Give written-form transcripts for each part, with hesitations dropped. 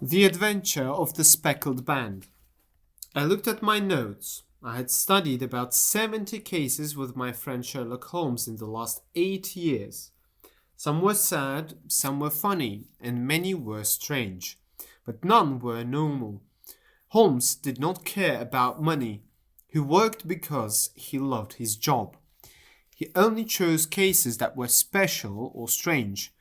The Adventure of the Speckled Band. I looked at my notes. I had studied about 70 cases with my friend Sherlock Holmes in the last 8 years. Some were sad, some were funny, and many were strange. But none were normal. Holmes did not care about money. He worked because he loved his job. He only chose cases that were special or strange.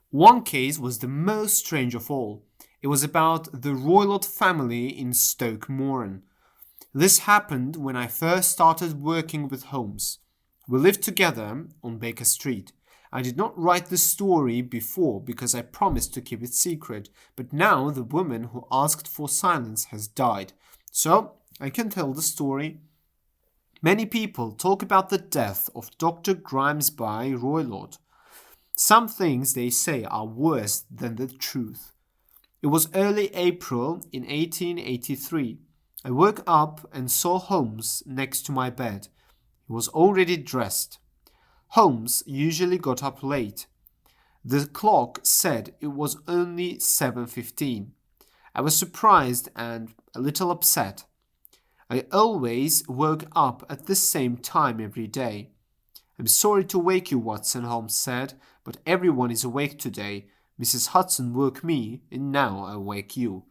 One case was the most strange of all. It was about the Roylott family in Stoke Moran. This happened when I first started working with Holmes. We lived together on Baker Street. I did not write the story before because I promised to keep it secret, but now the woman who asked for silence has died. So I can tell the story. Many people talk about the death of Dr. Grimesby Roylott. Some things they say are worse than the truth. It was early April in 1883. I woke up and saw Holmes next to my bed. He was already dressed. Holmes usually got up late. The clock said it was only 7:15. I was surprised and a little upset. I always woke up at the same time every day. "I'm sorry to wake you, Watson," Holmes said, "but everyone is awake today. Mrs. Hudson woke me, and now I wake you."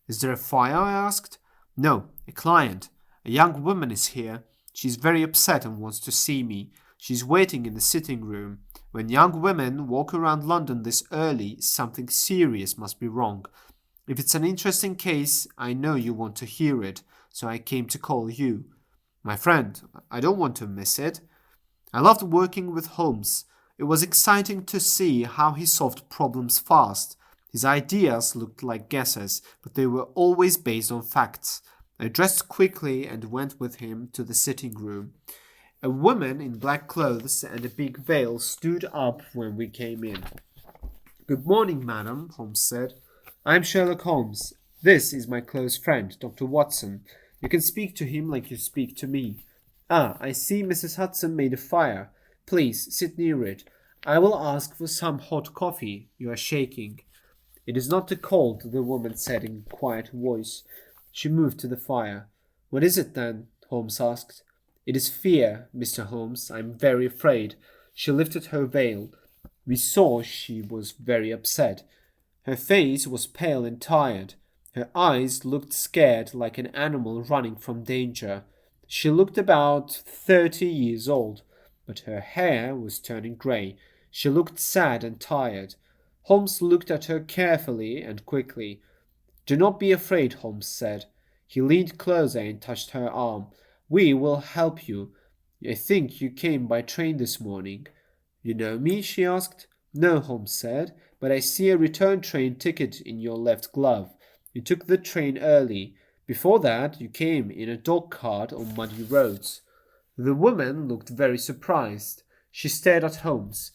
"Is there a fire?" I asked. "No, a client. A young woman is here. She's very upset and wants to see me. She's waiting in the sitting room. When young women walk around London this early, something serious must be wrong. If it's an interesting case, I know you want to hear it, so I came to call you." "My friend, I don't want to miss it." I loved working with Holmes. It was exciting to see how he solved problems fast. His ideas looked like guesses, but they were always based on facts. I dressed quickly and went with him to the sitting room. A woman in black clothes and a big veil stood up when we came in. "Good morning, madam," Holmes said. "I am Sherlock Holmes. This is my close friend, Dr. Watson. You can speak to him like you speak to me. Ah, I see Mrs. Hudson made a fire. Please sit near it. I will ask for some hot coffee. You are shaking." "It is not the cold," the woman said in a quiet voice. She moved to the fire. "What is it, then?" Holmes asked. "It is fear, Mr. Holmes. I am very afraid." She lifted her veil. We saw she was very upset. Her face was pale and tired. Her eyes looked scared like an animal running from danger. She looked about 30 years old, but her hair was turning grey. She looked sad and tired. Holmes looked at her carefully and quickly. "Do not be afraid," Holmes said. He leaned closer and touched her arm. "We will help you. I think you came by train this morning." "You know me?" she asked. "No," Holmes said, "but I see a return train ticket in your left glove. You took the train early. Before that, you came in a dog cart on muddy roads." The woman looked very surprised. She stared at Holmes.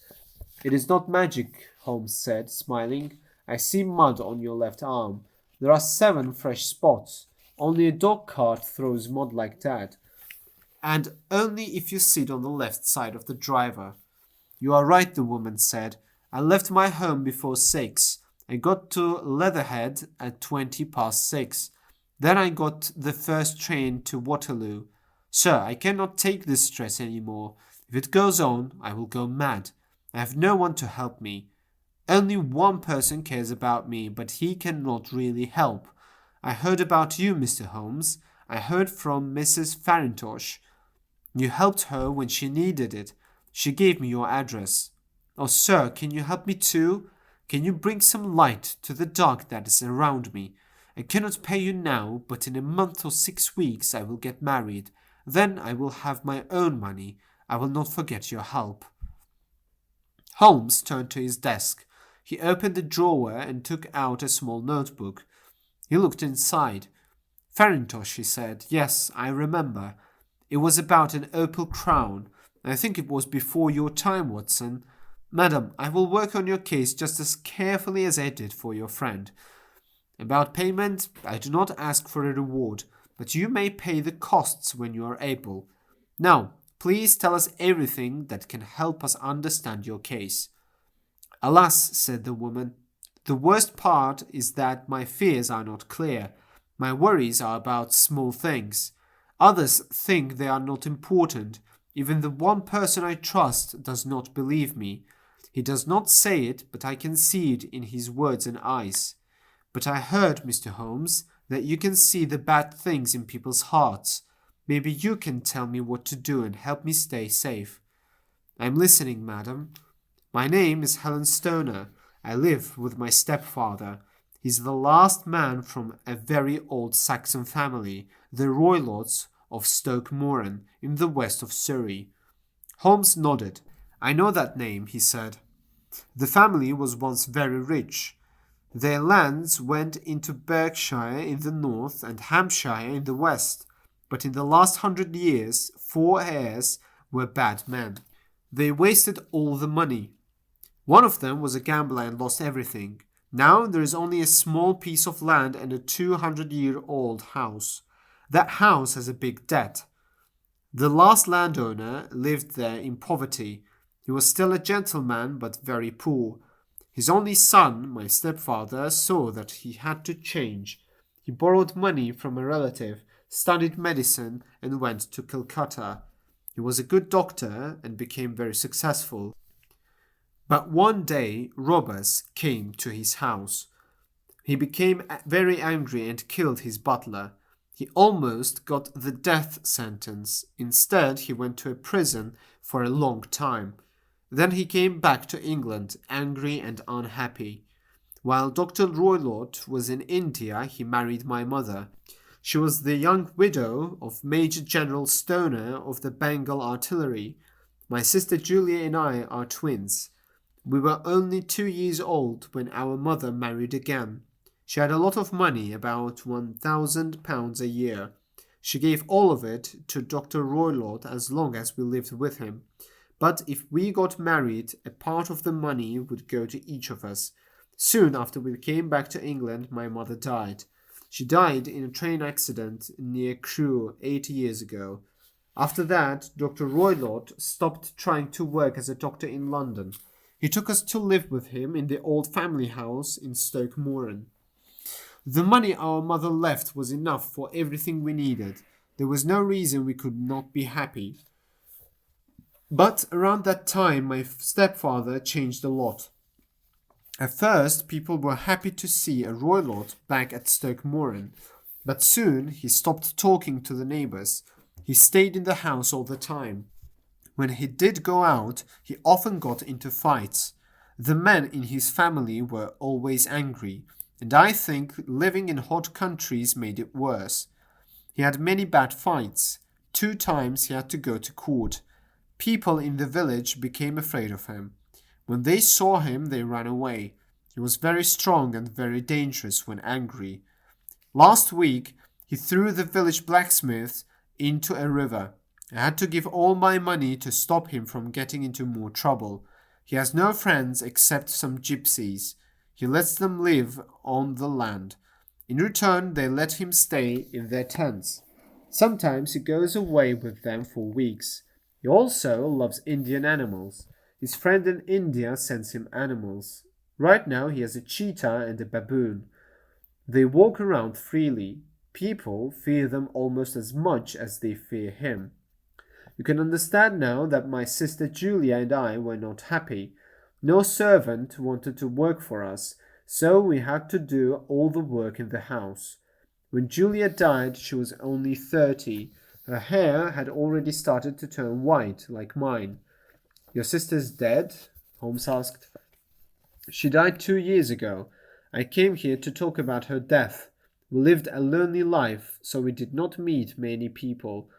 "It is not magic," Holmes said, smiling. "I see mud on your left arm. There are 7 fresh spots. Only a dog cart throws mud like that. And only if you sit on the left side of the driver." "You are right," the woman said. "I left my home before 6. I got to Leatherhead at 6:20. Then I got the first train to Waterloo. Sir, I cannot take this stress any more. If it goes on, I will go mad. I have no one to help me. Only one person cares about me, but he cannot really help. I heard about you, Mr. Holmes. I heard from Mrs. Farintosh. You helped her when she needed it. She gave me your address. Oh, sir, can you help me too? Can you bring some light to the dark that is around me? I cannot pay you now, but in a month or 6 weeks I will get married. Then I will have my own money. I will not forget your help." Holmes turned to his desk. He opened a drawer and took out a small notebook. He looked inside. "Farintosh," he said. "Yes, I remember. It was about an opal crown. I think it was before your time, Watson. Madam, I will work on your case just as carefully as I did for your friend. About payment, I do not ask for a reward, but you may pay the costs when you are able. Now, please tell us everything that can help us understand your case." "Alas," said the woman, The worst part is that my fears are not clear. My worries are about small things. Others think they are not important. Even the one person I trust does not believe me. He does not say it, but I can see it in his words and eyes. But I heard, Mr. Holmes, that you can see the bad things in people's hearts. Maybe you can tell me what to do and help me stay safe. I am listening, madam. My name is Helen Stoner. I live with my stepfather. He's the last man from a very old Saxon family, the Roylotts of Stoke Moran, in the west of Surrey. Holmes nodded. I know that name, he said. The family was once very rich. Their lands went into Berkshire in the north and Hampshire in the west, but in the last 100 years 4 heirs were bad men. They wasted all the money. One of them was a gambler and lost everything. Now there is only a small piece of land and a 200-year-old house. That house has a big debt. The last landowner lived there in poverty. He was still a gentleman, but very poor. His only son, my stepfather, saw that he had to change. He borrowed money from a relative, studied medicine, and went to Calcutta. He was a good doctor and became very successful. But one day robbers came to his house. He became very angry and killed his butler. He almost got the death sentence. Instead, he went to a prison for a long time. Then he came back to England, angry and unhappy. While Dr. Roylott was in India, he married my mother. She was the young widow of Major General Stoner of the Bengal Artillery. My sister Julia and I are twins. We were only 2 years old when our mother married again. She had a lot of money, about £1,000 a year. She gave all of it to Dr. Roylott as long as we lived with him. But if we got married, a part of the money would go to each of us. Soon after we came back to England, my mother died. She died in a train accident near Crewe 8 years ago. After that, Dr. Roylott stopped trying to work as a doctor in London. He took us to live with him in the old family house in Stoke Moran. The money our mother left was enough for everything we needed. There was no reason we could not be happy. But around that time, my stepfather changed a lot. At first, people were happy to see a Roylott back at Stoke Moran, but soon he stopped talking to the neighbours. He stayed in the house all the time. When he did go out, he often got into fights. The men in his family were always angry, and I think living in hot countries made it worse. He had many bad fights. 2 times he had to go to court. People in the village became afraid of him. When they saw him, they ran away. He was very strong and very dangerous when angry. Last week, he threw the village blacksmith into a river. I had to give all my money to stop him from getting into more trouble. He has no friends except some gypsies. He lets them live on the land. In return, they let him stay in their tents. Sometimes he goes away with them for weeks. He also loves Indian animals. His friend in India sends him animals. Right now he has a cheetah and a baboon. They walk around freely. People fear them almost as much as they fear him. You can understand now that my sister Julia and I were not happy. No servant wanted to work for us, so we had to do all the work in the house. When Julia died, she was only 30. Her hair had already started to turn white, like mine. Your sister's dead? Holmes asked. She died 2 years ago. I came here to talk about her death. We lived a lonely life, so we did not meet many people.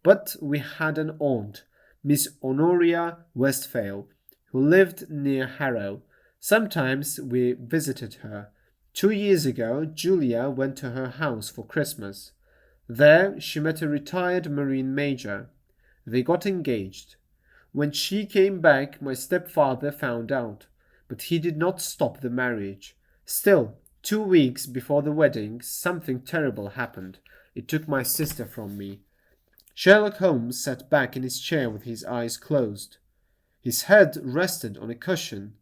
But we had an aunt, Miss Honoria Westphale, who lived near Harrow. Sometimes we visited her. 2 years ago, Julia went to her house for Christmas. There she met a retired Marine major. They got engaged. When she came back, my stepfather found out, but he did not stop the marriage. Still, 2 weeks before the wedding, something terrible happened. It took my sister from me. Sherlock Holmes sat back in his chair with his eyes closed. His head rested on a cushion.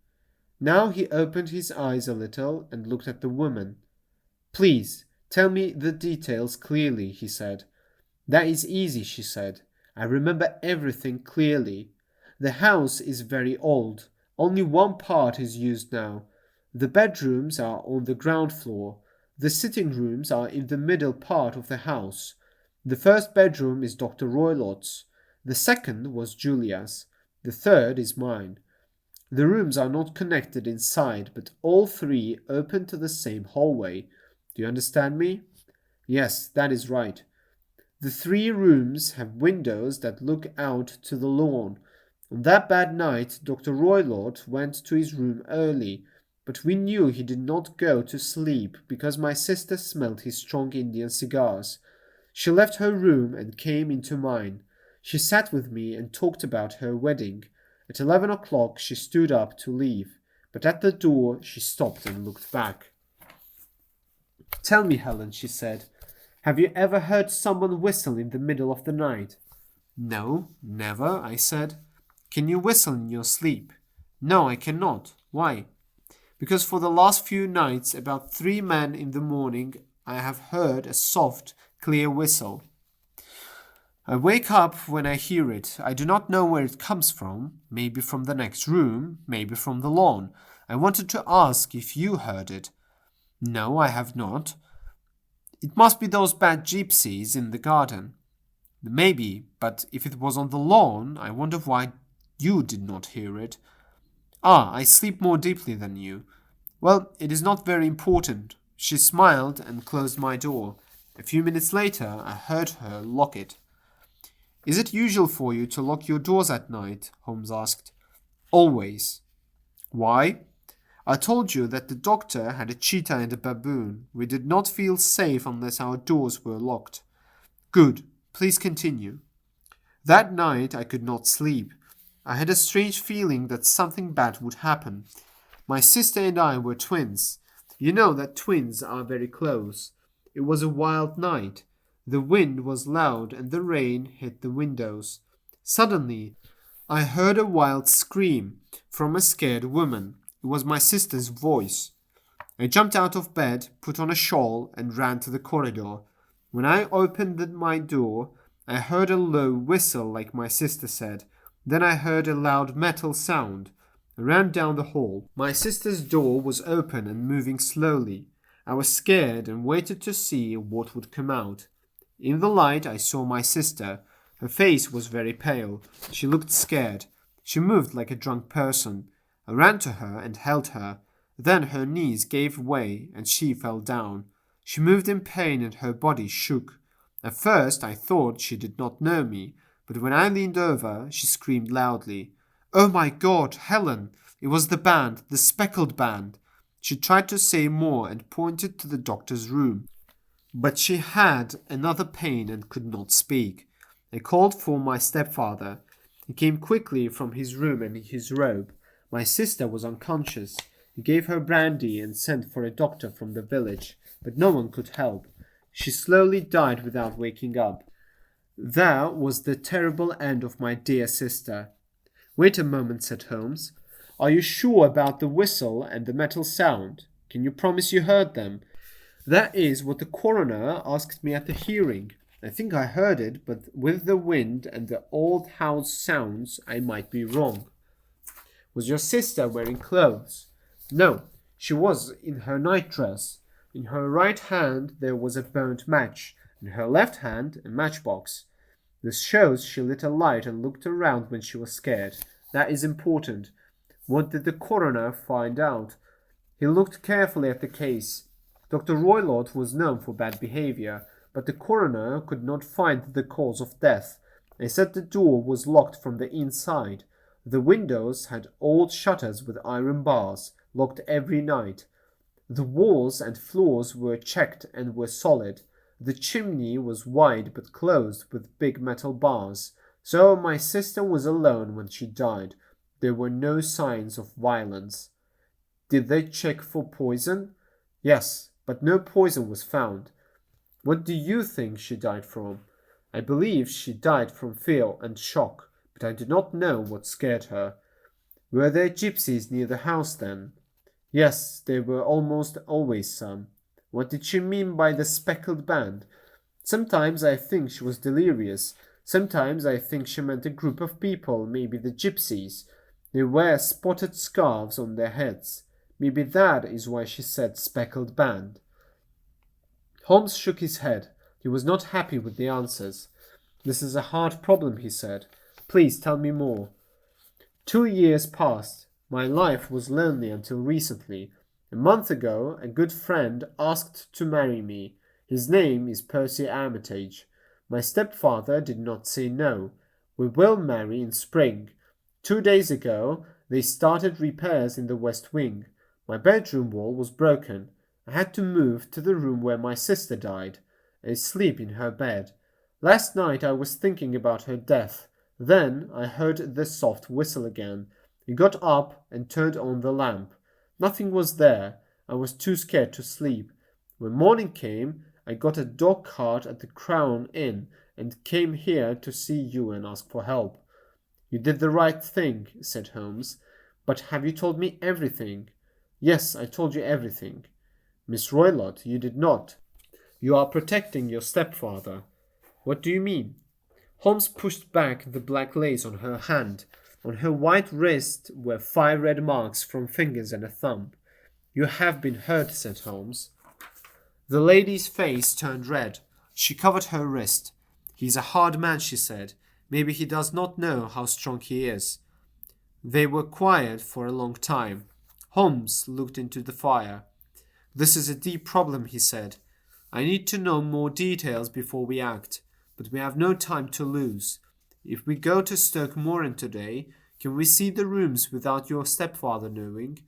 Now he opened his eyes a little and looked at the woman. "Please, tell me the details clearly," he said. "That is easy," she said. "I remember everything clearly. The house is very old. Only one part is used now. The bedrooms are on the ground floor. The sitting rooms are in the middle part of the house. The first bedroom is Dr. Roylott's. The second was Julia's. The third is mine. The rooms are not connected inside, but all three open to the same hallway. Do you understand me?" "Yes, that is right." "The three rooms have windows that look out to the lawn. On that bad night, Dr. Roylott went to his room early, but we knew he did not go to sleep because my sister smelled his strong Indian cigars. She left her room and came into mine. She sat with me and talked about her wedding. At 11 o'clock she stood up to leave, but at the door she stopped and looked back. "Tell me, Helen," she said, "have you ever heard someone whistle in the middle of the night?" "No, never," I said. "Can you whistle in your sleep?" "No, I cannot." "Why?" "Because for the last few nights, about 3 men in the morning, I have heard a soft, clear whistle. I wake up when I hear it. I do not know where it comes from. Maybe from the next room, maybe from the lawn. I wanted to ask if you heard it." "No, I have not." "It must be those bad gypsies in the garden." "Maybe, but if it was on the lawn, I wonder why you did not hear it." "Ah, I sleep more deeply than you." "Well, it is not very important." She smiled and closed my door. A few minutes later, I heard her lock it. "Is it usual for you to lock your doors at night?" Holmes asked. "Always." "Why?" "I told you that the doctor had a cheetah and a baboon. We did not feel safe unless our doors were locked." "Good. Please continue." "That night I could not sleep. I had a strange feeling that something bad would happen. My sister and I were twins. You know that twins are very close. It was a wild night. The wind was loud and the rain hit the windows. Suddenly, I heard a wild scream from a scared woman. It was my sister's voice. I jumped out of bed, put on a shawl, and ran to the corridor. When I opened my door, I heard a low whistle like my sister said. Then I heard a loud metal sound. I ran down the hall. My sister's door was open and moving slowly. I was scared and waited to see what would come out. In the light I saw my sister. Her face was very pale. She looked scared. She moved like a drunk person. I ran to her and held her. Then her knees gave way and she fell down. She moved in pain and her body shook. At first I thought she did not know me, but when I leaned over, she screamed loudly. "Oh my God, Helen! It was the band, the Speckled band!" She tried to say more and pointed to the doctor's room. But she had another pain and could not speak. I called for my stepfather. He came quickly from his room in his robe. My sister was unconscious. He gave her brandy and sent for a doctor from the village, but no one could help. She slowly died without waking up. That was the terrible end of my dear sister. "Wait a moment," said Holmes. "Are you sure about the whistle and the metal sound? Can you promise you heard them?" "That is what the coroner asked me at the hearing. I think I heard it, but with the wind and the old house sounds, I might be wrong." "Was your sister wearing clothes?" "No, she was in her nightdress. In her right hand there was a burnt match, in her left hand a matchbox. This shows she lit a light and looked around when she was scared. That is important. What did the coroner find out?" "He looked carefully at the case. Dr. Roylott was known for bad behavior, but the coroner could not find the cause of death. They said the door was locked from the inside. The windows had old shutters with iron bars, locked every night. The walls and floors were checked and were solid. The chimney was wide but closed with big metal bars. So my sister was alone when she died. There were no signs of violence." "Did they check for poison?" "Yes, but no poison was found." "What do you think she died from?" "I believe she died from fear and shock, but I do not know what scared her." Were there gypsies near the house then? Yes, there were almost always some. What did she mean by the speckled band? Sometimes I think she was delirious. Sometimes I think she meant a group of people, maybe the gypsies. They wear spotted scarves on their heads. Maybe that is why she said speckled band. Holmes shook his head. He was not happy with the answers. This is a hard problem, he said. Please tell me more. 2 years passed. My life was lonely until recently. A month ago, a good friend asked to marry me. His name is Percy Armitage. My stepfather did not say no. We will marry in spring. 2 days ago, they started repairs in the west wing. My bedroom wall was broken. I had to move to the room where my sister died. I sleep in her bed. Last night I was thinking about her death. Then I heard the soft whistle again. I got up and turned on the lamp. Nothing was there. I was too scared to sleep. When morning came, I got a dog cart at the Crown Inn and came here to see you and ask for help. You did the right thing, said Holmes. But have you told me everything? Yes, I told you everything. Miss Roylott, you did not. You are protecting your stepfather. What do you mean? Holmes pushed back the black lace on her hand. On her white wrist were 5 red marks from fingers and a thumb. You have been hurt, said Holmes. The lady's face turned red. She covered her wrist. He's a hard man, she said. Maybe he does not know how strong he is. They were quiet for a long time. Holmes looked into the fire. This is a deep problem, he said. I need to know more details before we act. But we have no time to lose. If we go to Stoke Moran today, can we see the rooms without your stepfather knowing?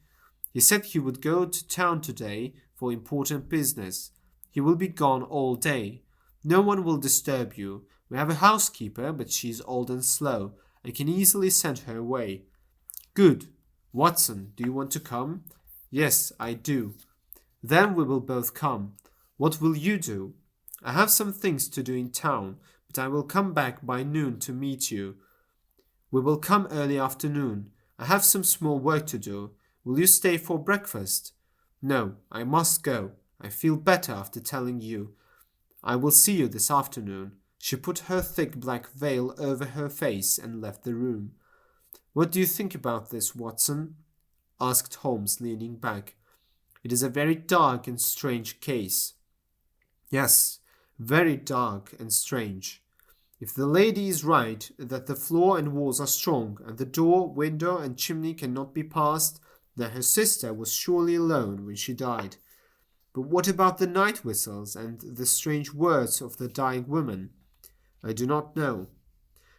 He said he would go to town today for important business. He will be gone all day. No one will disturb you. We have a housekeeper, but she is old and slow. I can easily send her away. Good. Watson, do you want to come? Yes, I do. Then we will both come. What will you do? I have some things to do in town, but I will come back by noon to meet you. We will come early afternoon. I have some small work to do. Will you stay for breakfast? No, I must go. I feel better after telling you. I will see you this afternoon. She put her thick black veil over her face and left the room. What do you think about this, Watson? Asked Holmes, leaning back. It is a very dark and strange case. Yes, very dark and strange. If the lady is right that the floor and walls are strong and the door, window and chimney cannot be passed, then her sister was surely alone when she died. But what about the night whistles and the strange words of the dying woman? I do not know.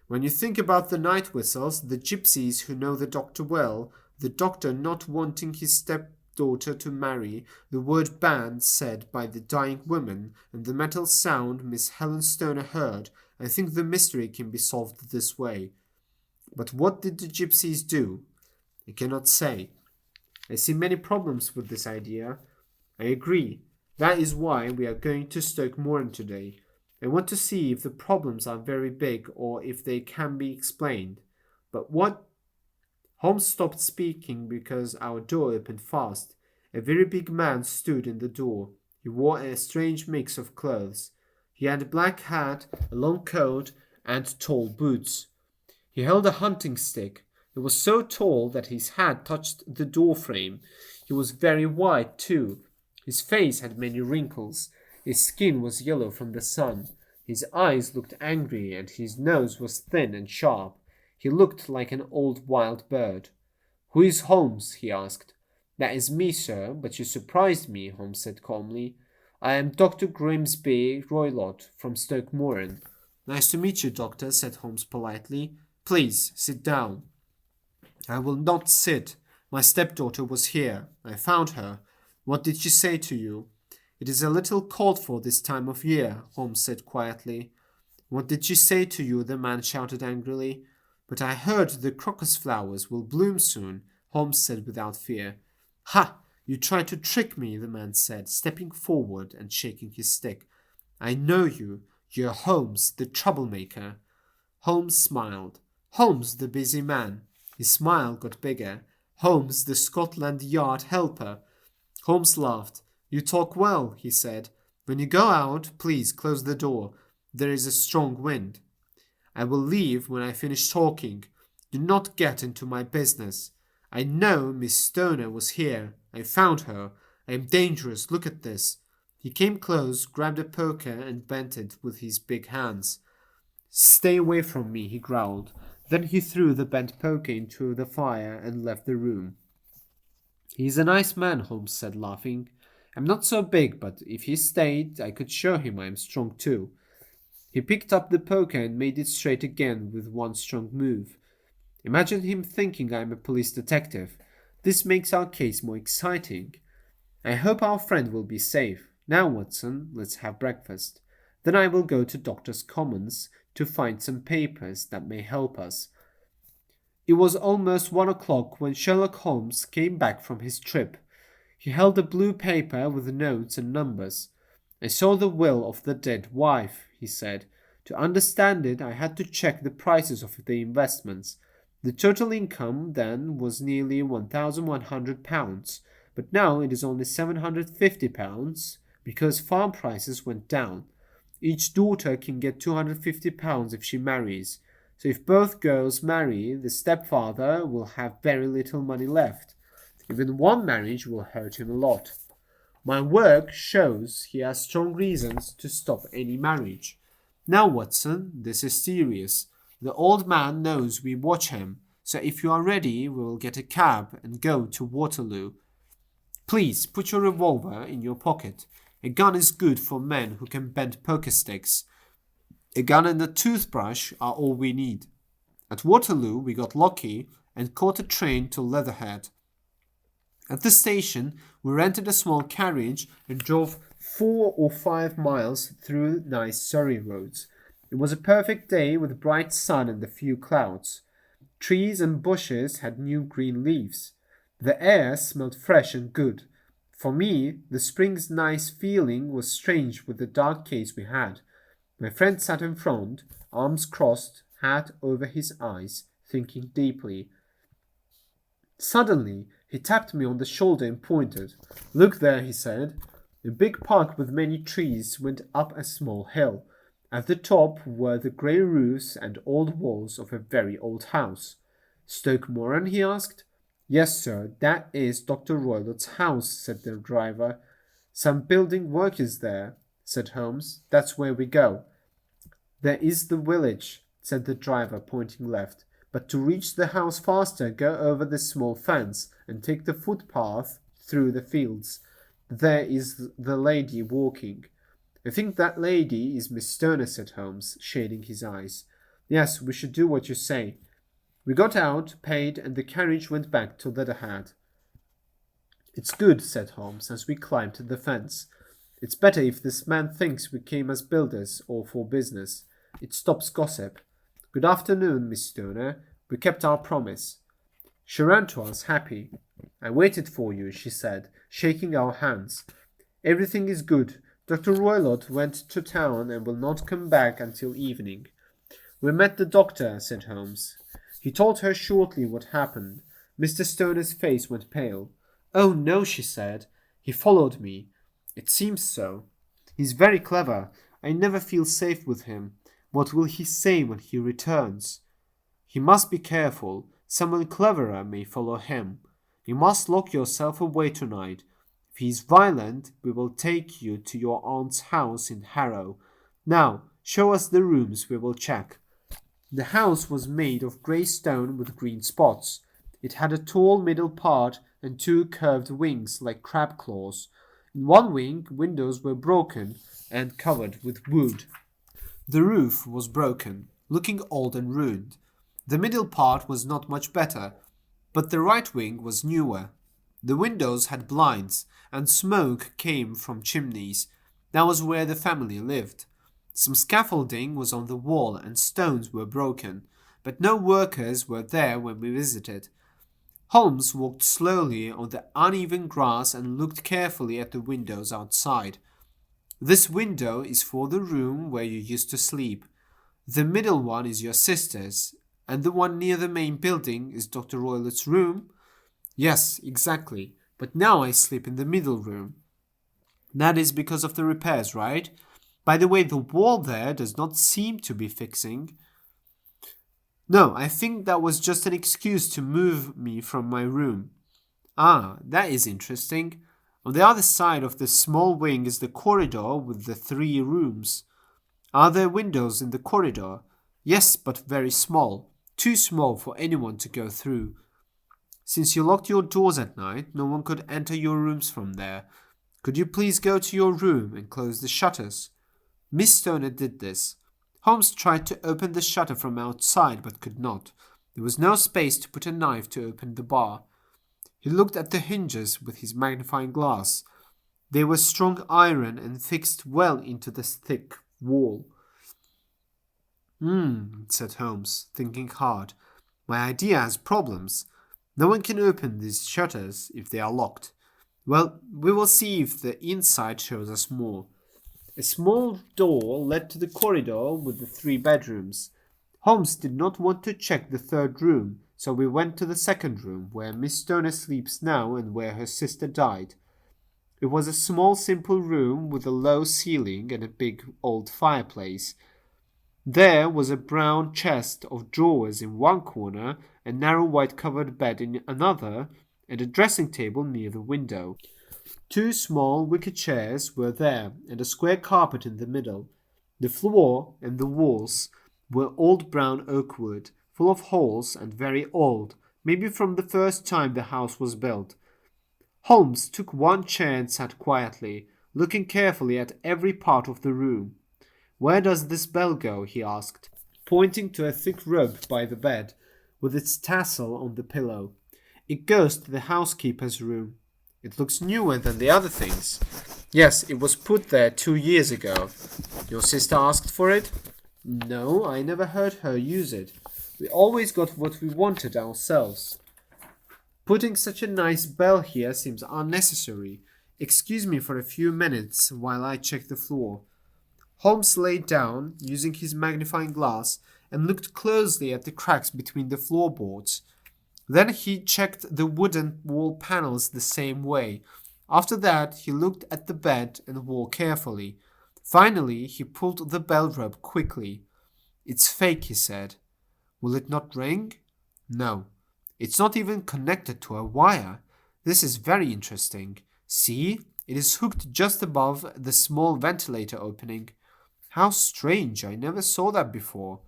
When you think about the night whistles, the gypsies who know the doctor well, the doctor not wanting his stepdaughter to marry, the word band said by the dying woman, and the metal sound Miss Helen Stoner heard, I think the mystery can be solved this way. But what did the gypsies do? I cannot say. I see many problems with this idea. I agree. That is why we are going to Stoke Moran today. I want to see if the problems are very big or if they can be explained. But what? Holmes stopped speaking because our door opened fast. A very big man stood in the door. He wore a strange mix of clothes. He had a black hat, a long coat, and tall boots. He held a hunting stick. He was so tall that his hat touched the door frame. He was very white, too. His face had many wrinkles. His skin was yellow from the sun. His eyes looked angry, and his nose was thin and sharp. He looked like an old wild bird. "Who is Holmes?" he asked. "That is me, sir, but you surprised me," Holmes said calmly. "I am Dr. Grimsby Roylott from Stoke Moran." "Nice to meet you, doctor," said Holmes politely. "Please, sit down." "I will not sit. My stepdaughter was here. I found her. What did she say to you?" "It is a little cold for this time of year," Holmes said quietly. "What did she say to you?" the man shouted angrily. "But I heard the crocus flowers will bloom soon," Holmes said without fear. "Ha! You tried to trick me," the man said, stepping forward and shaking his stick. "I know you. You're Holmes, the troublemaker." Holmes smiled. "Holmes, the busy man. His smile got bigger. Holmes, the Scotland Yard helper. Holmes laughed. You talk well, he said. When you go out, please close the door. There is a strong wind. I will leave when I finish talking. Do not get into my business. I know Miss Stoner was here. I found her. I am dangerous. Look at this. He came close, grabbed a poker, and bent it with his big hands. Stay away from me, he growled. Then he threw the bent poker into the fire and left the room. He's a nice man, Holmes said, laughing. I'm not so big, but if he stayed, I could show him I am strong too. He picked up the poker and made it straight again with one strong move. Imagine him thinking I'm a police detective. This makes our case more exciting. I hope our friend will be safe. Now, Watson, let's have breakfast. Then I will go to Doctor's Commons to find some papers that may help us. It was almost 1 o'clock when Sherlock Holmes came back from his trip. He held a blue paper with notes and numbers. I saw the will of the dead wife, he said. To understand it, I had to check the prices of the investments. The total income then was nearly £1,100, but now it is only £750 because farm prices went down. Each daughter can get £250 if she marries. So if both girls marry, the stepfather will have very little money left. Even one marriage will hurt him a lot. My work shows he has strong reasons to stop any marriage. Now, Watson, this is serious. The old man knows we watch him, so if you are ready, we will get a cab and go to Waterloo. Please put your revolver in your pocket. A gun is good for men who can bend poker sticks. A gun and a toothbrush are all we need. At Waterloo, we got lucky and caught a train to Leatherhead. At the station, we rented a small carriage and drove 4 or 5 miles through nice Surrey roads. It was a perfect day with bright sun and a few clouds. Trees and bushes had new green leaves. The air smelled fresh and good. For me, the spring's nice feeling was strange with the dark case we had. My friend sat in front, arms crossed, hat over his eyes, thinking deeply. Suddenly, he tapped me on the shoulder and pointed. Look there, he said. A big park with many trees went up a small hill. At the top were the grey roofs and old walls of a very old house. Stoke Moran, he asked. Yes, sir, that is Dr. Roylott's house, said the driver. Some building work is there, said Holmes. That's where we go. There is the village, said the driver, pointing left. But to reach the house faster, go over the small fence and take the footpath through the fields. There is the lady walking. I think that lady is Miss Stoner, said Holmes, shading his eyes. Yes, we should do what you say. We got out, paid, and the carriage went back to Leatherhead. It's good, said Holmes, as we climbed the fence. It's better if this man thinks we came as builders or for business. It stops gossip. Good afternoon, Miss Stoner. We kept our promise. She ran to us, happy. I waited for you, she said, shaking our hands. Everything is good. Dr. Roylott went to town and will not come back until evening. We met the doctor, said Holmes. He told her shortly what happened. Mr. Stoner's face went pale. Oh, no, she said. He followed me. It seems so. He's very clever. I never feel safe with him. What will he say when he returns? He must be careful. Someone cleverer may follow him. You must lock yourself away tonight. If he is violent, we will take you to your aunt's house in Harrow. Now, show us the rooms we will check. The house was made of grey stone with green spots. It had a tall middle part and 2 curved wings like crab claws. In one wing, windows were broken and covered with wood. The roof was broken, looking old and ruined. The middle part was not much better, but the right wing was newer. The windows had blinds, and smoke came from chimneys. That was where the family lived. Some scaffolding was on the wall and stones were broken, but no workers were there when we visited. Holmes walked slowly on the uneven grass and looked carefully at the windows outside. This window is for the room where you used to sleep. The middle one is your sister's, And the one near the main building is Dr. Roylett's room? Yes, exactly. But now I sleep in the middle room. That is because of the repairs, right? By the way, the wall there does not seem to be fixing. No, I think that was just an excuse to move me from my room. Ah, that is interesting. On the other side of the small wing is the corridor with the 3 rooms. Are there windows in the corridor? Yes, but very small. Too small for anyone to go through. Since you locked your doors at night, no one could enter your rooms from there. Could you please go to your room and close the shutters? Miss Stoner did this. Holmes tried to open the shutter from outside, but could not. There was no space to put a knife to open the bar. He looked at the hinges with his magnifying glass. They were strong iron and fixed well into the thick wall. Said Holmes, thinking hard. My idea has problems. No one can open these shutters if they are locked. Well, we will see if the inside shows us more. A small door led to the corridor with the 3 bedrooms. Holmes did not want to check the 3rd room, so we went to the 2nd room, where Miss Stoner sleeps now and where her sister died. It was a small, simple room with a low ceiling and a big old fireplace. There was a brown chest of drawers in one corner, a narrow white-covered bed in another, and a dressing table near the window. 2 small wicker chairs were there, and a square carpet in the middle. The floor and the walls were old brown oak wood, full of holes and very old, maybe from the first time the house was built. Holmes took one chair and sat quietly, looking carefully at every part of the room. Where does this bell go? He asked, pointing to a thick rope by the bed, with its tassel on the pillow. It goes to the housekeeper's room. It looks newer than the other things. Yes, it was put there 2 years ago. Your sister asked for it? No, I never heard her use it. We always got what we wanted ourselves. Putting such a nice bell here seems unnecessary. Excuse me for a few minutes while I check the floor. Holmes lay down, using his magnifying glass, and looked closely at the cracks between the floorboards. Then he checked the wooden wall panels the same way. After that, he looked at the bed and wall carefully. Finally, he pulled the bell rope quickly. It's fake, he said. Will it not ring? No. It's not even connected to a wire. This is very interesting. See, it is hooked just above the small ventilator opening. How strange, I never saw that before.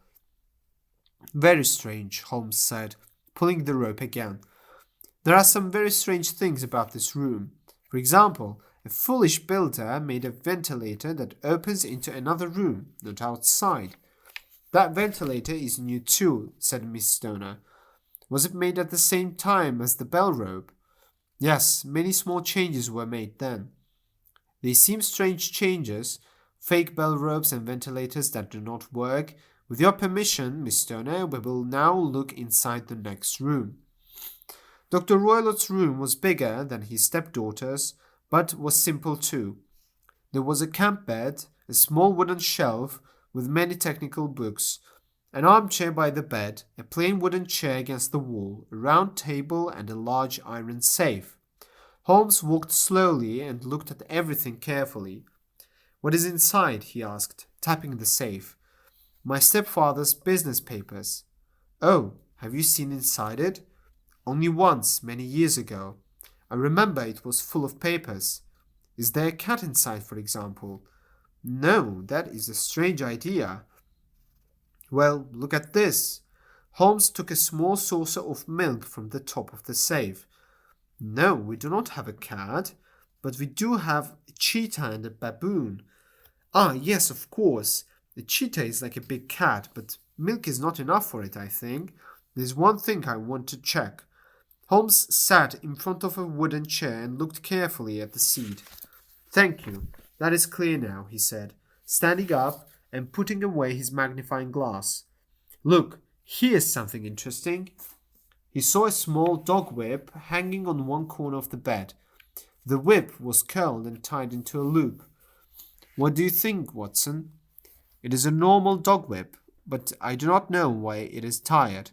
Very strange, Holmes said, pulling the rope again. There are some very strange things about this room. For example, a foolish builder made a ventilator that opens into another room, not outside. That ventilator is new too, said Miss Stoner. Was it made at the same time as the bell rope? Yes, many small changes were made then. They seem strange changes, fake bell ropes and ventilators that do not work. With your permission, Miss Stoner, we will now look inside the next room. Dr. Roylott's room was bigger than his stepdaughter's, but was simple too. There was a camp bed, a small wooden shelf with many technical books, an armchair by the bed, a plain wooden chair against the wall, a round table, and a large iron safe. Holmes walked slowly and looked at everything carefully. What is inside? He asked, tapping the safe. My stepfather's business papers. Oh, have you seen inside it? Only once, many years ago. I remember it was full of papers. Is there a cat inside, for example? No, that is a strange idea. Well, look at this. Holmes took a small saucer of milk from the top of the safe. No, we do not have a cat, but we do have a cheetah and a baboon. Ah, yes, of course. The cheetah is like a big cat, but milk is not enough for it, I think. There's one thing I want to check. Holmes sat in front of a wooden chair and looked carefully at the seat. Thank you. That is clear now, he said, standing up and putting away his magnifying glass. Look, here's something interesting. He saw a small dog whip hanging on one corner of the bed. The whip was curled and tied into a loop. What do you think, Watson? It is a normal dog whip, but I do not know why it is tired.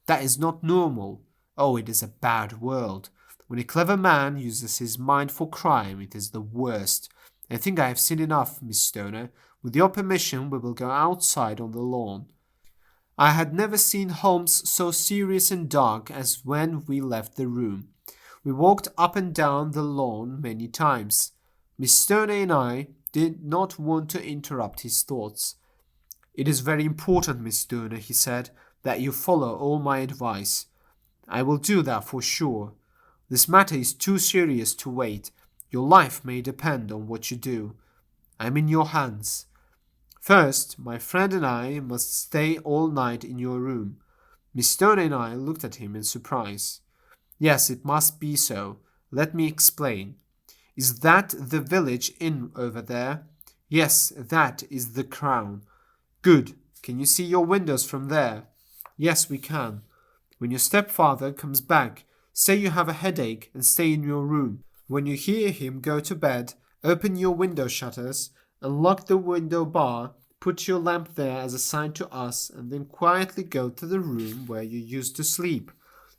That is not normal. Oh, it is a bad world. When a clever man uses his mind for crime, it is the worst. I think I have seen enough, Miss Stoner. With your permission, we will go outside on the lawn. I had never seen Holmes so serious and dark as when we left the room. We walked up and down the lawn many times. Miss Stoner and I did not want to interrupt his thoughts. It is very important, Miss Stoner, he said, that you follow all my advice. I will do that for sure. This matter is too serious to wait. Your life may depend on what you do. I am in your hands. First, my friend and I must stay all night in your room. Miss Stoner and I looked at him in surprise. Yes, it must be so. Let me explain. Is that the village inn over there? Yes, that is the Crown. Good. Can you see your windows from there? Yes, we can. When your stepfather comes back, say you have a headache and stay in your room. When you hear him go to bed, open your window shutters, unlock the window bar, put your lamp there as a sign to us, and then quietly go to the room where you used to sleep.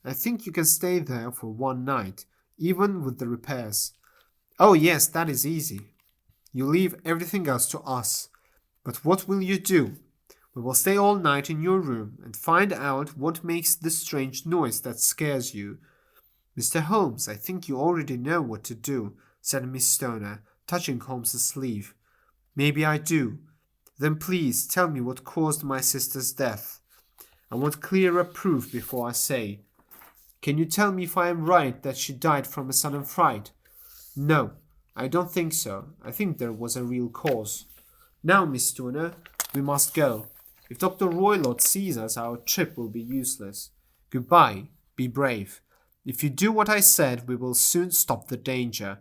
I think you can stay there for one night, even with the repairs. Oh, yes, that is easy. You leave everything else to us. But what will you do? We will stay all night in your room and find out what makes the strange noise that scares you. Mr. Holmes, I think you already know what to do, said Miss Stoner, touching Holmes's sleeve. Maybe I do. Then please tell me what caused my sister's death. I want clearer proof before I say. Can you tell me if I am right that she died from a sudden fright? No, I don't think so. I think there was a real cause. Now, Miss Stoner, we must go. If Dr. Roylott sees us, our trip will be useless. Goodbye. Be brave. If you do what I said, we will soon stop the danger.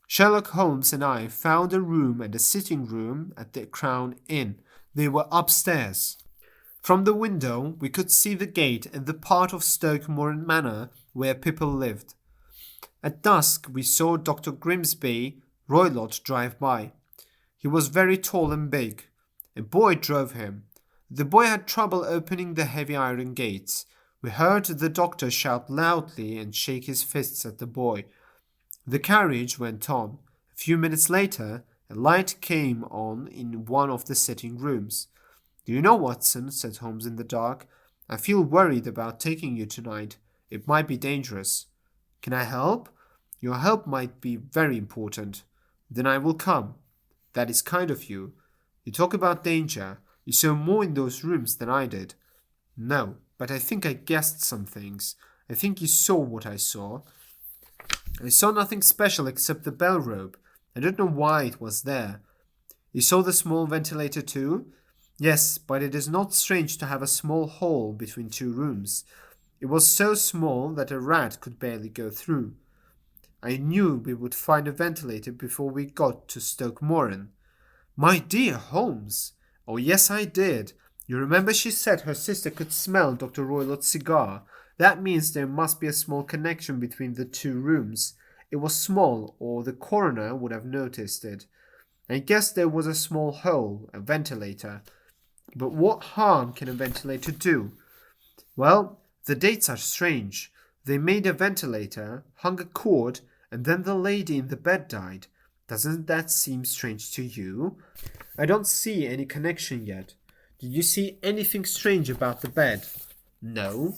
Sherlock Holmes and I found a room and a sitting room at the Crown Inn. They were upstairs. From the window, we could see the gate and the part of Stoke Moran Manor where people lived. At dusk, we saw Dr. Grimsby Roylott drive by. He was very tall and big. A boy drove him. The boy had trouble opening the heavy iron gates. We heard the doctor shout loudly and shake his fists at the boy. The carriage went on. A few minutes later, a light came on in one of the sitting rooms. Do you know, Watson, said Holmes in the dark, I feel worried about taking you tonight. It might be dangerous. Can I help? Your help might be very important. Then I will come. That is kind of you. You talk about danger. You saw more in those rooms than I did. No, but I think I guessed some things. I think you saw what I saw. I saw nothing special except the bell rope. I don't know why it was there. You saw the small ventilator too? Yes, but it is not strange to have a small hole between two rooms. It was so small that a rat could barely go through. I knew we would find a ventilator before we got to Stoke Moran. My dear Holmes! Oh, yes, I did. You remember she said her sister could smell Dr. Roylott's cigar. That means there must be a small connection between the two rooms. It was small, or the coroner would have noticed it. I guess there was a small hole, a ventilator. But what harm can a ventilator do? Well, the dates are strange. They made a ventilator, hung a cord, and then the lady in the bed died. Doesn't that seem strange to you? I don't see any connection yet. Did you see anything strange about the bed? No.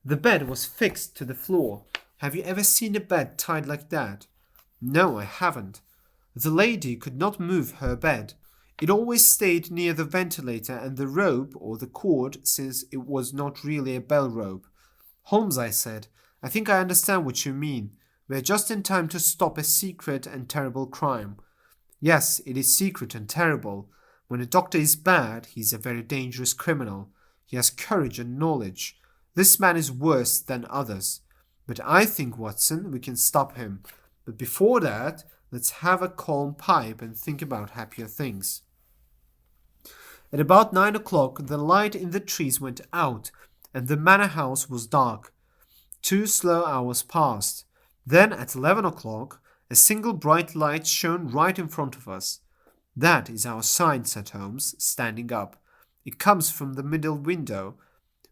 The bed was fixed to the floor. Have you ever seen a bed tied like that? No, I haven't. The lady could not move her bed. It always stayed near the ventilator and the rope or the cord, since it was not really a bell rope. Holmes, I said, I think I understand what you mean. We are just in time to stop a secret and terrible crime. Yes, it is secret and terrible. When a doctor is bad, he is a very dangerous criminal. He has courage and knowledge. This man is worse than others. But I think, Watson, we can stop him. But before that, let's have a calm pipe and think about happier things. At about 9 o'clock, the light in the trees went out, and the manor house was dark. 2 slow hours passed. Then, at 11 o'clock, a single bright light shone right in front of us. That is our sign, said Holmes, standing up. It comes from the middle window.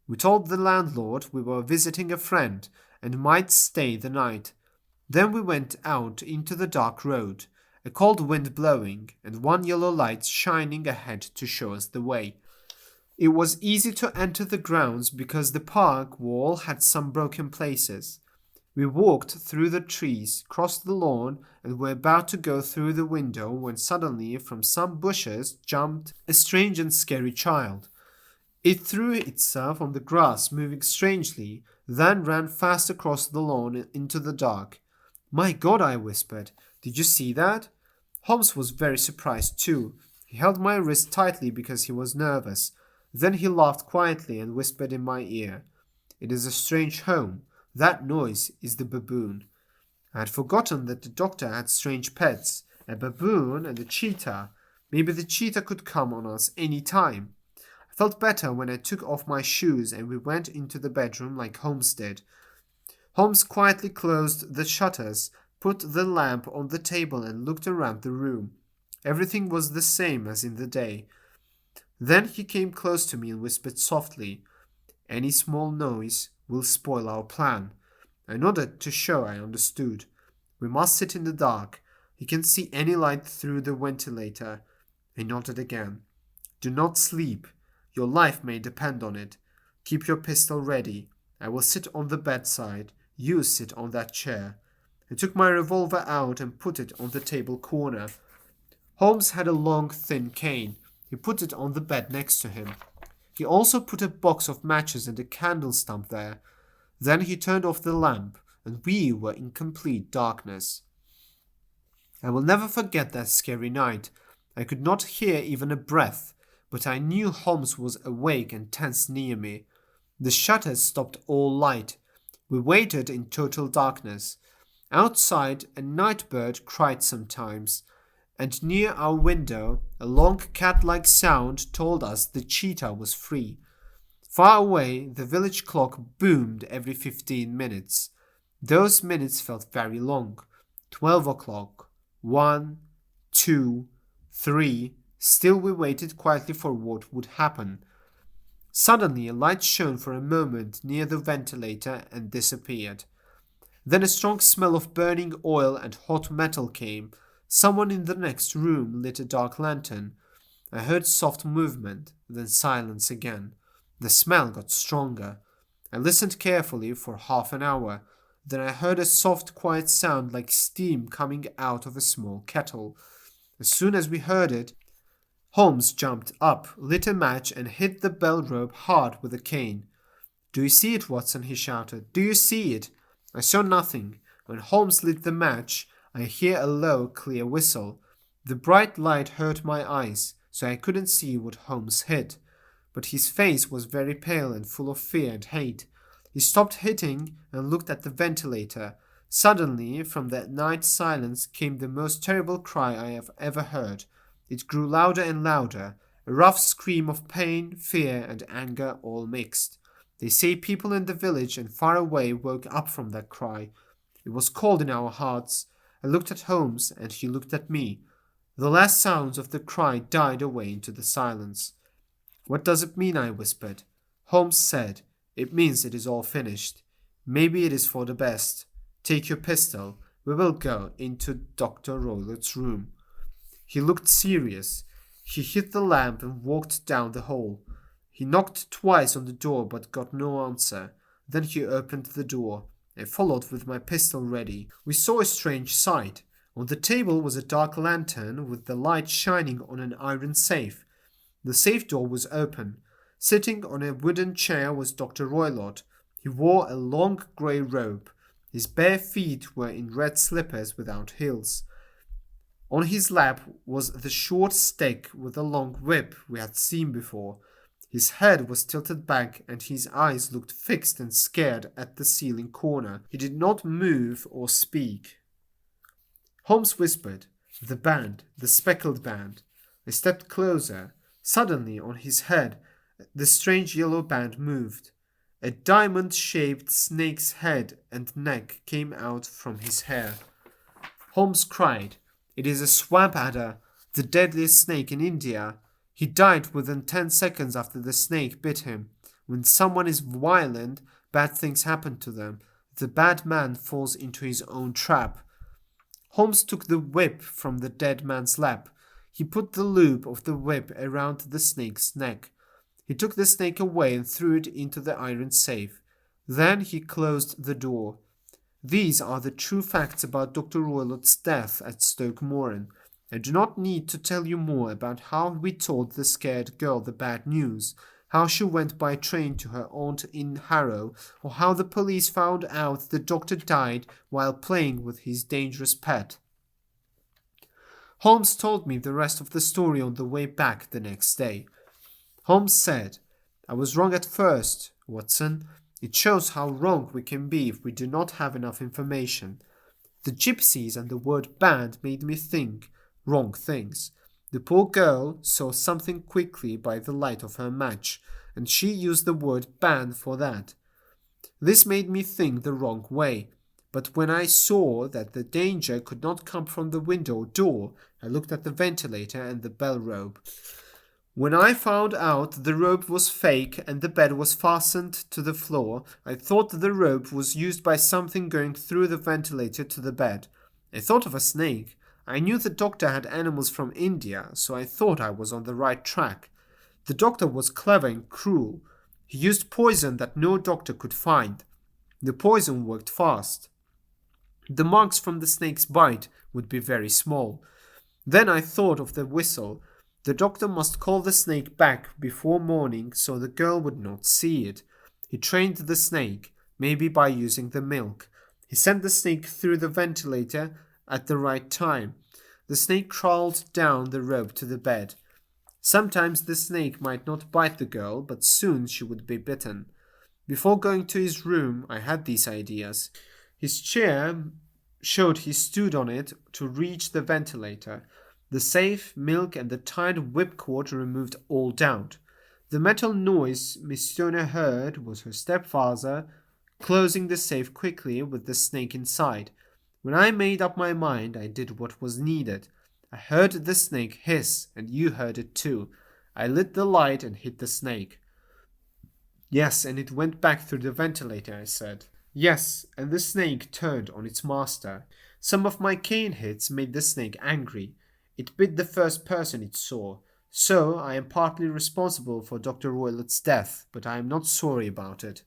We told the landlord we were visiting a friend and might stay the night. Then we went out into the dark road, a cold wind blowing, and one yellow light shining ahead to show us the way. It was easy to enter the grounds because the park wall had some broken places. We walked through the trees, crossed the lawn, and were about to go through the window when suddenly from some bushes jumped a strange and scary child. It threw itself on the grass, moving strangely, then ran fast across the lawn into the dark. "My God," I whispered. "Did you see that?" Holmes was very surprised too. He held my wrist tightly because he was nervous. Then he laughed quietly and whispered in my ear, "It is a strange home. That noise is the baboon." I had forgotten that the doctor had strange pets, a baboon and a cheetah. Maybe the cheetah could come on us any time. I felt better when I took off my shoes and we went into the bedroom like Holmes did. Holmes quietly closed the shutters, put the lamp on the table and looked around the room. Everything was the same as in the day. Then he came close to me and whispered softly, "Any small noise will spoil our plan." I nodded to show I understood. "We must sit in the dark. You can see any light through the ventilator." I nodded again. "Do not sleep. Your life may depend on it. Keep your pistol ready. I will sit on the bedside. You sit on that chair." I took my revolver out and put it on the table corner. Holmes had a long, thin cane. He put it on the bed next to him. He also put a box of matches and a candle stump there. Then he turned off the lamp, and we were in complete darkness. I will never forget that scary night. I could not hear even a breath, but I knew Holmes was awake and tense near me. The shutters stopped all light. We waited in total darkness. Outside, a night bird cried sometimes, and near our window, a long cat-like sound told us the cheetah was free. Far away, the village clock boomed every 15 minutes. Those minutes felt very long. 12 o'clock, 1, 2, 3. Still we waited quietly for what would happen. Suddenly a light shone for a moment near the ventilator and disappeared. Then a strong smell of burning oil and hot metal came. Someone in the next room lit a dark lantern. I heard soft movement, then silence again. The smell got stronger. I listened carefully for half an hour. Then I heard a soft, quiet sound like steam coming out of a small kettle. As soon as we heard it, Holmes jumped up, lit a match, and hit the bell rope hard with a cane. "Do you see it, Watson?" he shouted. "Do you see it?" I saw nothing. When Holmes lit the match, I hear a low, clear whistle. The bright light hurt my eyes, so I couldn't see what Holmes hit. But his face was very pale and full of fear and hate. He stopped hitting and looked at the ventilator. Suddenly, from that night silence came the most terrible cry I have ever heard. It grew louder and louder, a rough scream of pain, fear, and anger all mixed. They say people in the village and far away woke up from that cry. It was cold in our hearts. I looked at Holmes, and he looked at me. The last sounds of the cry died away into the silence. "What does it mean?" I whispered. Holmes said, "It means it is all finished. Maybe it is for the best. Take your pistol. We will go into Dr. Roylott's room." He looked serious. He hit the lamp and walked down the hall. He knocked twice on the door but got no answer. Then he opened the door. I followed with my pistol ready. We saw a strange sight. On the table was a dark lantern with the light shining on an iron safe. The safe door was open. Sitting on a wooden chair was Dr. Roylott. He wore a long grey robe. His bare feet were in red slippers without heels. On his lap was the short stick with the long whip we had seen before. His head was tilted back and his eyes looked fixed and scared at the ceiling corner. He did not move or speak. Holmes whispered, "The band, the Speckled band." I stepped closer. Suddenly, on his head, the strange yellow band moved. A diamond-shaped snake's head and neck came out from his hair. Holmes cried, "It is a swamp adder, the deadliest snake in India." He died within 10 seconds after the snake bit him. When someone is violent, bad things happen to them. The bad man falls into his own trap. Holmes took the whip from the dead man's lap. He put the loop of the whip around the snake's neck. He took the snake away and threw it into the iron safe. Then he closed the door. These are the true facts about Dr. Roylott's death at Stoke Moran. I do not need to tell you more about how we told the scared girl the bad news, how she went by train to her aunt in Harrow, or how the police found out the doctor died while playing with his dangerous pet. Holmes told me the rest of the story on the way back the next day. Holmes said, "I was wrong at first, Watson. It shows how wrong we can be if we do not have enough information. The gypsies and the word band made me think wrong things. The poor girl saw something quickly by the light of her match, and she used the word band for that. This made me think the wrong way. But when I saw that the danger could not come from the window or door, I looked at the ventilator and the bell rope. When I found out the rope was fake and the bed was fastened to the floor, I thought the rope was used by something going through the ventilator to the bed. I thought of a snake. I knew the doctor had animals from India, so I thought I was on the right track. The doctor was clever and cruel. He used poison that no doctor could find. The poison worked fast. The marks from the snake's bite would be very small. Then I thought of the whistle. The doctor must call the snake back before morning so the girl would not see it. He trained the snake, maybe by using the milk. He sent the snake through the ventilator at the right time. The snake crawled down the rope to the bed. Sometimes the snake might not bite the girl, but soon she would be bitten. Before going to his room, I had these ideas. His chair showed he stood on it to reach the ventilator. The safe, milk, and the tied whipcord removed all doubt. The metal noise Miss Stoner heard was her stepfather closing the safe quickly with the snake inside. When I made up my mind, I did what was needed. I heard the snake hiss, and you heard it too. I lit the light and hit the snake. Yes, and it went back through the ventilator, I said. Yes, and the snake turned on its master. Some of my cane hits made the snake angry. It bit the first person it saw. So I am partly responsible for Dr. Roylott's death, but I am not sorry about it.